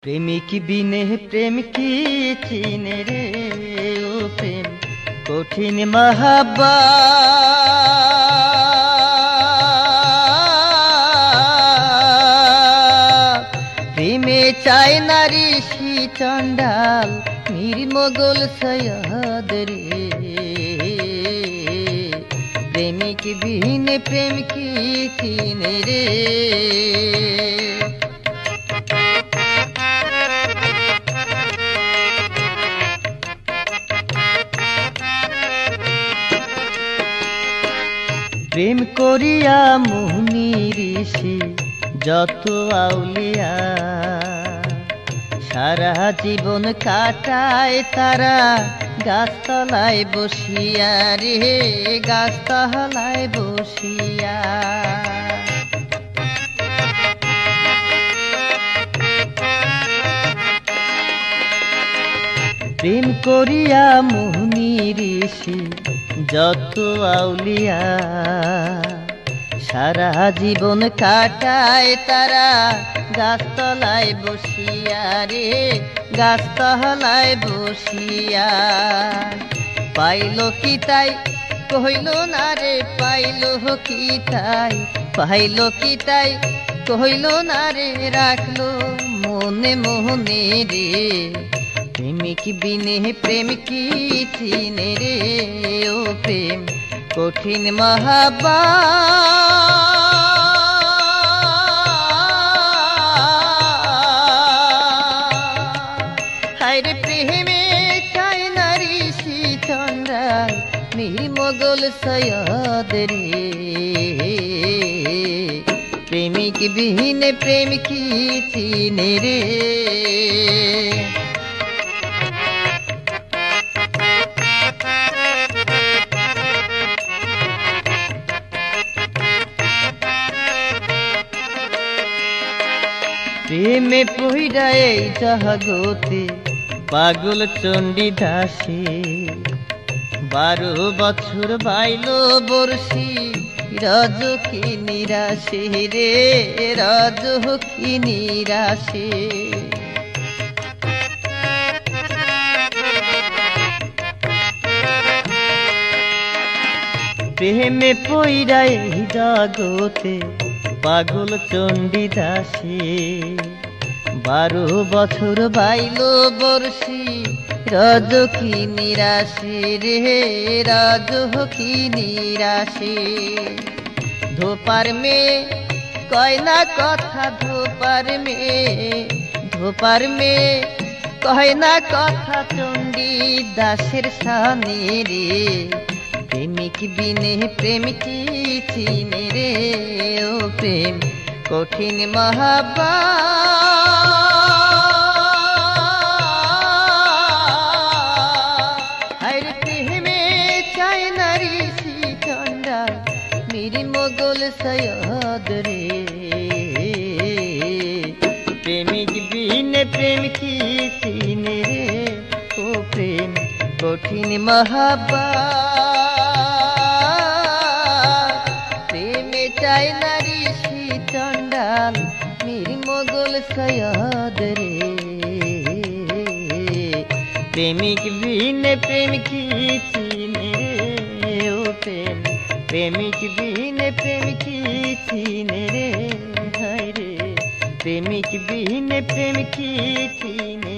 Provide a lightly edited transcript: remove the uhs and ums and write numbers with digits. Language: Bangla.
प्रेमिक बिने प्रेम की चीने रे ओ प्रेम कठिन महाबा प्रेमे चाय नारी शी चंडाल निर्मगोल सयाद रे प्रेमिक बिने प्रेम की चीने रे प्रेम करिया मुनि ऋषि যত আউলিয়া সারা জীবন কাটায় তারা গাছতলায় বসিয়া রে গাছতলায় বসিয়া প্রেম করিয়া মুনি ঋষি যত আউলিয়া সারা জীবন কাটায় তারা গাছতলায় বসিয়া রে গাছতলায় বসিয়া পাইল কি তাই কইল না রে পাইল কি তাই পাইল কি তাই কইল না রে রাখলো মনে মনে রে প্রেমিক বিনে প্রেম কি চিনে রে ও প্রেম কঠিন মহাবা হায়রে প্রেমে চাই নারী চন্দ্রাল নির্মগোল সয়াদ রে প্রেমিক বিহীনে প্রেম কি চিনে রে প্রেমে পইরা এই জগতে পাগল চণ্ডী দাসী 12 বছর বাইল বর্ষি রাজ কি নিরাশে রে রাজ কি নিরাশে প্রেমে পইরা এই জগতে পাগল চণ্ডী দাসী 12 বছর বাইল বর্ষি রাজ কি নিরাশে রে রাজ কি নিরাশে ধোপার মে কয় না কথা ধোপার মে কয় না কথা চণ্ডী দাসের সামনে রে প্রেমিক বিনে প্রেম কি চিনে রে ও প্রেম কঠিন মহাবা হায়রে প্রেমে চাই নারী চন্ডা নির্মগোল সয়াদ রে প্রেমিক বিনে প্রেম কি চিনে রে ও প্রেম কঠিন মহাবা প্রেমে চাই নারী চন্ডাল নির্মগোল সয়াদ রে প্রেমিক বিনে প্রেম কি চিনে রে ও প্রেম প্রেমিক বিনে প্রেম কি চিনে রে হায় রে প্রেমিক বিনে প্রেম কি চিনে